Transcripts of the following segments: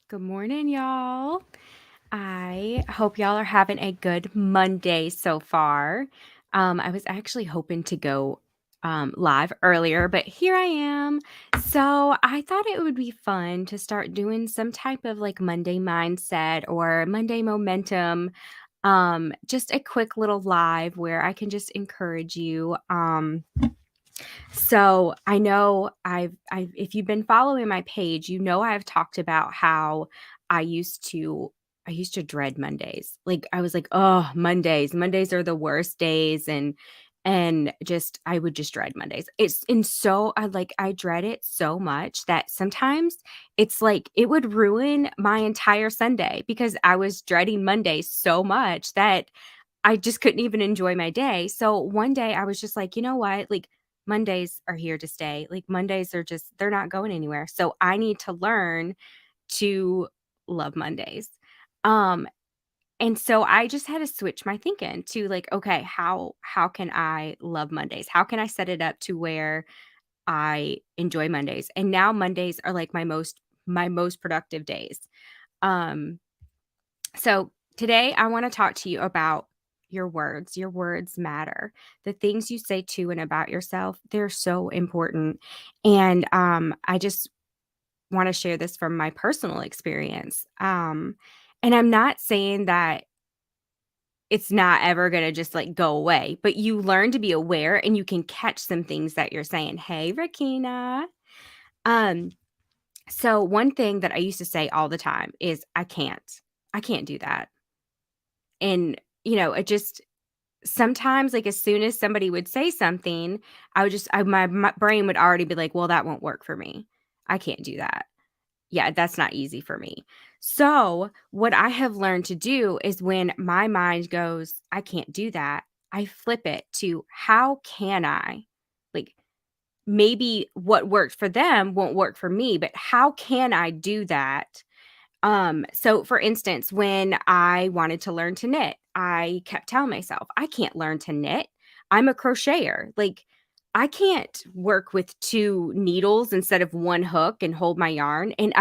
Good morning, y'all. I hope y'all are having a good Monday so far. I was actually hoping to go live earlier, but here I am. So I thought it would be fun to start doing some type of like Monday mindset or Monday momentum. Just a quick little live where I can just encourage you. So I know I've if you've been following my page, you know I've talked about how I used to I used to dread Mondays. Like I was like, "Oh, Mondays. Mondays are the worst days." And just I would just dread Mondays. It's and so I dread it so much that sometimes it's like it would ruin my entire Sunday because I was dreading Mondays so much that I just couldn't even enjoy my day. So one day I was just like, "You know what? Like Mondays are here to stay. Like Mondays are just they're not going anywhere. So I need to learn to love Mondays." Um and so I just had to switch my thinking to like, okay, how can I love Mondays? How can I set it up to where I enjoy Mondays? And now Mondays are like my most productive days. Um so today I want to talk to you about your words. Your words matter. The things you say to and about yourself, they're so important. And I just want to share this from my personal experience. And I'm not saying that it's not ever going to just like go away, but you learn to be aware and you can catch some things that you're saying. Hey, Rakina. Um, so one thing that I used to say all the time is I can't. I can't do that. And it just sometimes, like, as soon as somebody would say something, I would just my brain would already be like, "Well, that won't work for me. I can't do that. Yeah, that's not easy for me." So, what I have learned to do is when my mind goes, "I can't do that," I flip it to, "How can I?" Like, maybe what worked for them won't work for me, but how can I do that? So for instance, when I wanted to learn to knit, I kept telling myself, I can't learn to knit. I'm a crocheter. Like I can't work with two needles instead of one hook and hold my yarn. And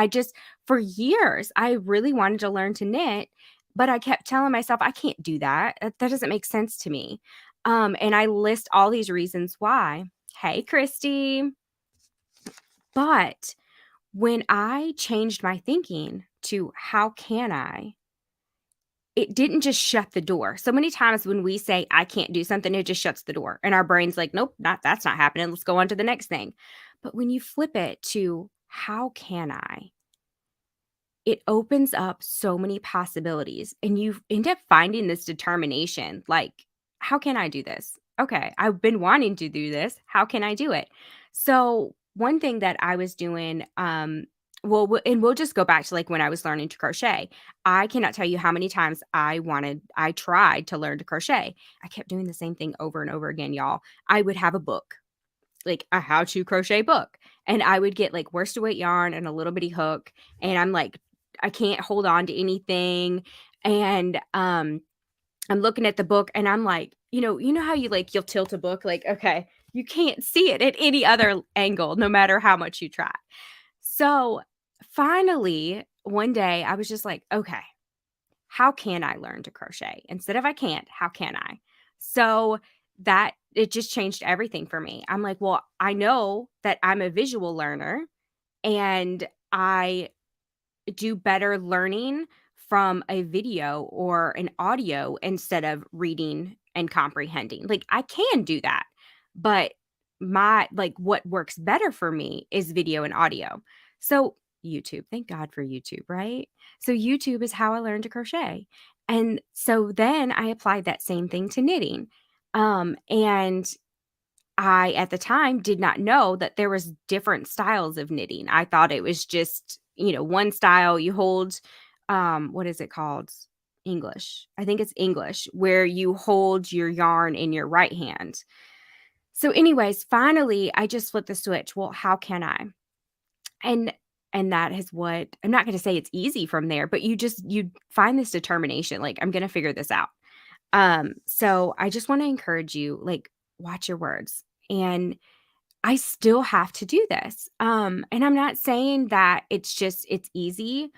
for years, I really wanted to learn to knit, but I kept telling myself, I can't do that. That doesn't make sense to me. And I list all these reasons why. Hey, Christy. But when I changed my thinking to how can I, it didn't just shut the door. So many times when we say I can't do something, it just shuts the door. And our brain's like, nope, not that's not happening. Let's go on to the next thing. But when you flip it to how can I, it opens up so many possibilities and you end up finding this determination like, how can I do this? Okay, I've been wanting to do this. How can I do it? So, one thing that I was doing, and we'll just go back to like when I was learning to crochet. I cannot tell you how many times I tried to learn to crochet. I kept doing the same thing over and over again, y'all. I would have a book, like a how to crochet book. And I would get like worsted weight yarn and a little bitty hook. And I'm like, I can't hold on to anything. And I'm looking at the book and I'm like, you know how you'll tilt a book, like, okay, you can't see it at any other angle, no matter how much you try. So finally, one day I was just like, okay, how can I learn to crochet? Instead of I can't, how can I? So that it just changed everything for me. I'm like, well, I know that I'm a visual learner and I do better learning from a video or an audio instead of reading and comprehending. Like I can do that. But what works better for me is video and audio. So YouTube, thank God for YouTube, right? So YouTube is how I learned to crochet. And so then I applied that same thing to knitting. And I at the time did not know that there was different styles of knitting. I thought it was just, one style you hold what is it called? English. I think it's English where you hold your yarn in your right hand. So anyways, finally I just flipped the switch. Well, how can I? And and that is what I'm not going to say it's easy from there, but you find this determination like I'm going to figure this out. So I just want to encourage you, like, watch your words. And I still have to do this. And I'm not saying that it's easy,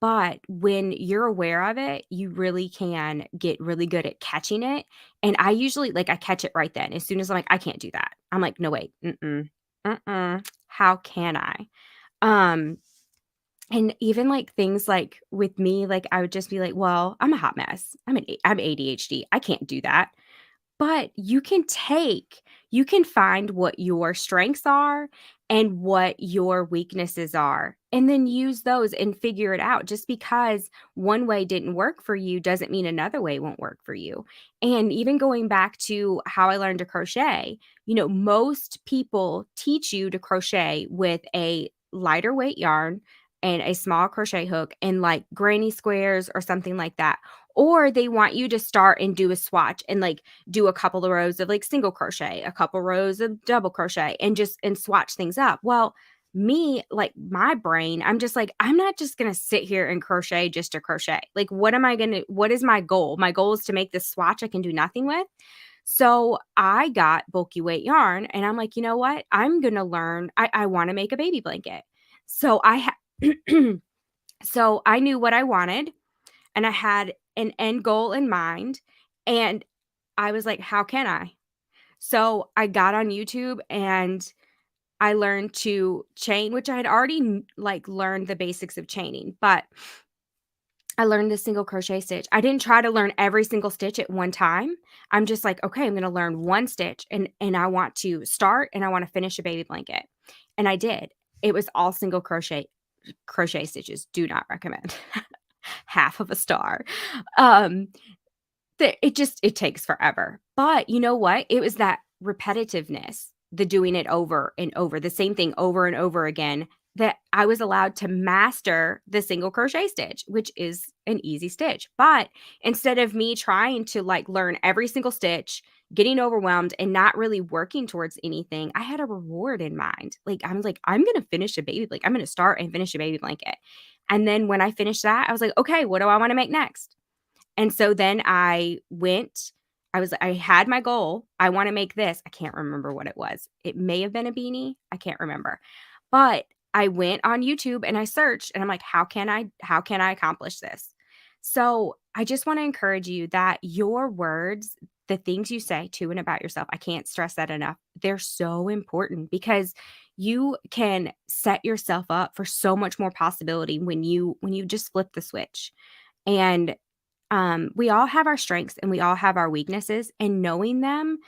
but when you're aware of it, you really can get really good at catching it, and I usually like, I catch it right then. As soon as I'm like, "I can't do that." I'm like, "No, wait, mm-mm, mm-mm, how can I?" Um, and even, like, things like with me, like, I would just be like, "Well, I'm a hot mess. I'm ADHD. I can't do that." But you can find what your strengths are and what your weaknesses are, and then use those and figure it out. Just because one way didn't work for you doesn't mean another way won't work for you. And even going back to how I learned to crochet, most people teach you to crochet with a lighter weight yarn and a small crochet hook and like granny squares or something like that. Or they want you to start and do a swatch and like do a couple of rows of like single crochet, a couple rows of double crochet and swatch things up. Well, me, like my brain, I'm just like, I'm not just going to sit here and crochet just to crochet. Like, what is my goal? My goal is to make this swatch I can do nothing with. So I got bulky weight yarn and I'm like, you know what? I'm going to learn. I want to make a baby blanket. So so I knew what I wanted and I had an end goal in mind. And I was like, how can I? So I got on YouTube and I learned to chain, which I had already like learned the basics of chaining, but I learned the single crochet stitch. I didn't try to learn every single stitch at one time. I'm just like, okay, I'm going to learn one stitch and I want to start and I want to finish a baby blanket. And I did. It was all single crochet stitches. Do not recommend. Half of a star. Um it takes forever. But you know what? It was that repetitiveness, the doing it over and over, the same thing over and over again, that I was allowed to master the single crochet stitch, which is an easy stitch. But instead of me trying to like learn every single stitch, getting overwhelmed and not really working towards anything, I had a reward in mind. Like I'm like, I'm gonna finish a baby, like I'm gonna start and finish a baby blanket. And then when I finished that, I was like, okay, what do I want to make next? And so then I had my goal. I wanna make this. I can't remember what it was. It may have been a beanie. I can't remember. But I went on YouTube and I searched and I'm like, how can I accomplish this? So, I just wanna encourage you that your words, the things you say to and about yourself, I can't stress that enough. They're so important because you can set yourself up for so much more possibility when you just flip the switch. And we all have our strengths and we all have our weaknesses, and knowing them,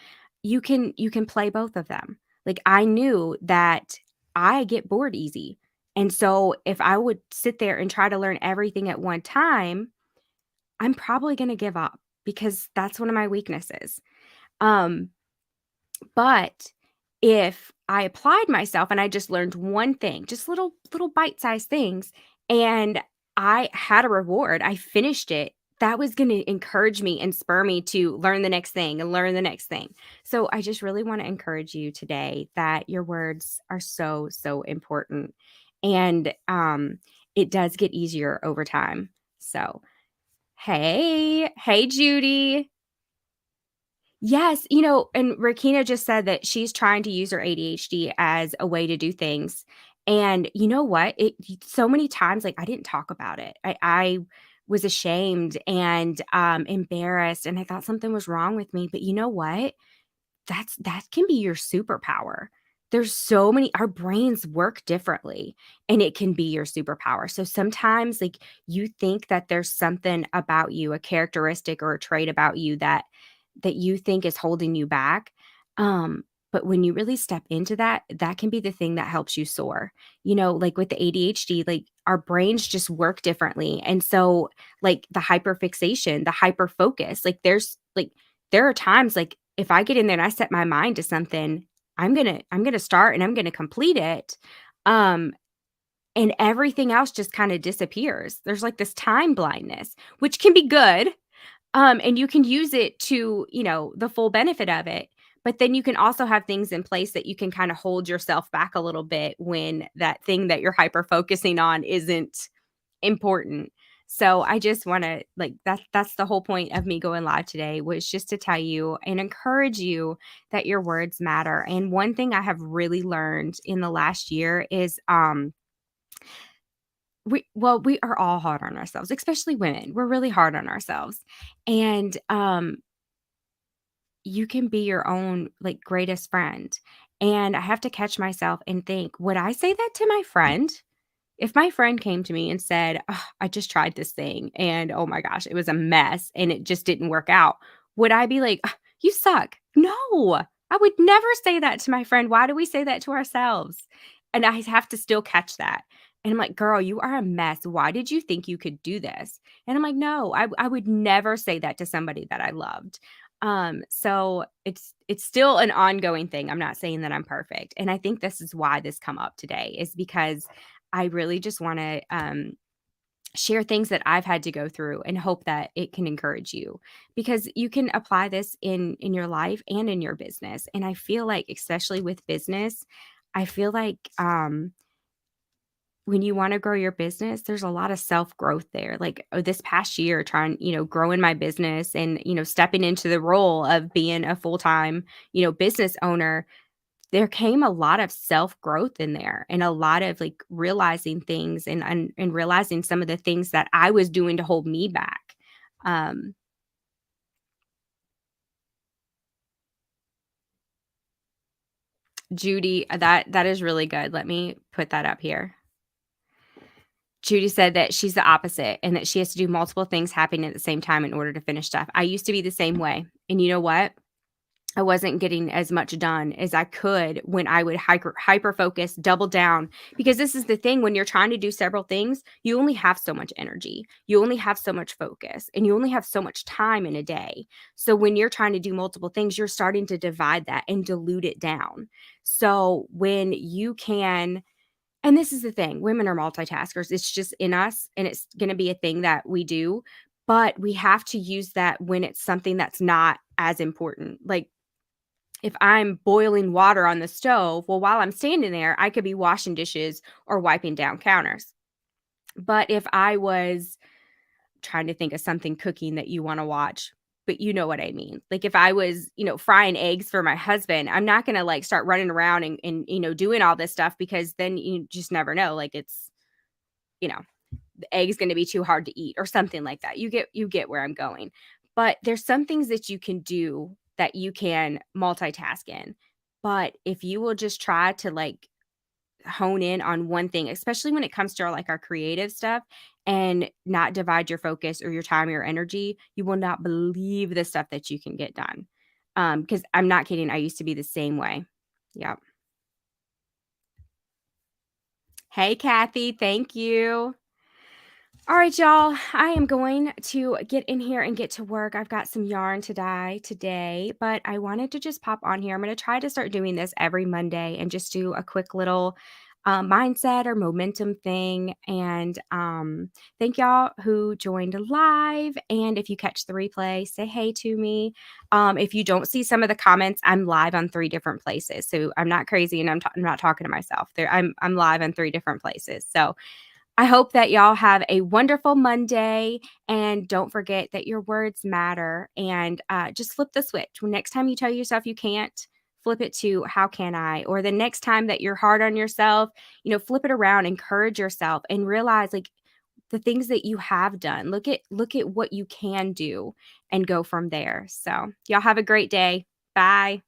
you can play both of them. Like I knew that I get bored easy. And so if I would sit there and try to learn everything at one time, I'm probably going to give up because that's one of my weaknesses. Um but if I applied myself and I just learned one thing, just little bite-sized things, and I had a reward, I finished it, that was gonna encourage me and spur me to learn the next thing and learn the next thing. So I just really wanna encourage you today that your words are so, so important, and, it does get easier over time. So, hey, Judy. Yes, and Rakina just said that she's trying to use her ADHD as a way to do things. And you know what? So many times, like I didn't talk about it. I was ashamed and embarrassed, and I thought something was wrong with me. But you know what? That can be your superpower. There's so many our brains work differently and it can be your superpower. So sometimes like you think that there's something about you, a characteristic or a trait about you that you think is holding you back. Um, but when you really step into that, that can be the thing that helps you soar. Like with the ADHD, like our brains just work differently. And so like the hyperfixation, the hyper focus, there are times like if I get in there and I set my mind to something, I'm gonna start and I'm gonna complete it. Um, and everything else just kind of disappears. There's like this time blindness, which can be good, and you can use it to, the full benefit of it. But then you can also have things in place that you can kind of hold yourself back a little bit when that thing that you're hyper focusing on isn't important. So I just want to like that's the whole point of me going live today was just to tell you and encourage you that your words matter. And one thing I have really learned in the last year is we are all hard on ourselves, especially women. We're really hard on ourselves. And, you can be your own, like, greatest friend. And I have to catch myself and think, would I say that to my friend? If my friend came to me and said, "Ugh, I just tried this thing and oh my gosh, it was a mess and it just didn't work out." Would I be like, "Ugh, you suck?" No, I would never say that to my friend. Why do we say that to ourselves? And I have to still catch that. And I'm like, "Girl, you are a mess. Why did you think you could do this?" And I'm like, "No, I would never say that to somebody that I loved." So it's still an ongoing thing. I'm not saying that I'm perfect. And I think this is why this come up today is because I really just want to share things that I've had to go through and hope that it can encourage you because you can apply this in your life and in your business. And I feel like, especially with business, I feel like when you want to grow your business, there's a lot of self growth there. Like this past year, trying, growing my business and, stepping into the role of being a full time, business owner, there came a lot of self-growth in there and a lot of, like, realizing things and realizing some of the things that I was doing to hold me back. Um, Judy, that is really good. Let me put that up here. Judy said that she's the opposite and that she has to do multiple things happening at the same time in order to finish stuff. I used to be the same way, and you know what? I wasn't getting as much done as I could when I would hyper focus, double down. Because this is the thing when you're trying to do several things, you only have so much energy, you only have so much focus, and you only have so much time in a day. So when you're trying to do multiple things, you're starting to divide that and dilute it down. So when you can, and this is the thing, women are multitaskers. It's just in us, and it's going to be a thing that we do. But we have to use that when it's something that's not as important. Like if I'm boiling water on the stove, well, while I'm standing there, I could be washing dishes or wiping down counters. But if I was trying to think of something cooking that you want to watch, but you know what I mean. Like if I was, frying eggs for my husband, I'm not going to like start running around and doing all this stuff because then you just never know. Like it's, you know, the egg's going to be too hard to eat or something like that. You get where I'm going. But there's some things that you can do that you can multitask in. But if you will just try to like hone in on one thing, especially when it comes to like our creative stuff and not divide your focus or your time or your energy, you will not believe the stuff that you can get done. Because I'm not kidding, I used to be the same way. Yep. Hey, Kathy, thank you. All right, y'all. I am going to get in here and get to work. I've got some yarn to dye today, but I wanted to just pop on here. I'm going to try to start doing this every Monday and just do a quick little mindset or momentum thing. And thank y'all who joined live. And if you catch the replay, say hey to me. If you don't see some of the comments, I'm live on 3 different places. So I'm not crazy and I'm not talking to myself. I'm live on 3 different places. So I hope that y'all have a wonderful Monday and don't forget that your words matter and just flip the switch. When next time you tell yourself you can't, flip it to how can I? Or the next time that you're hard on yourself, flip it around, encourage yourself and realize like the things that you have done. Look at what you can do and go from there. So, y'all have a great day. Bye.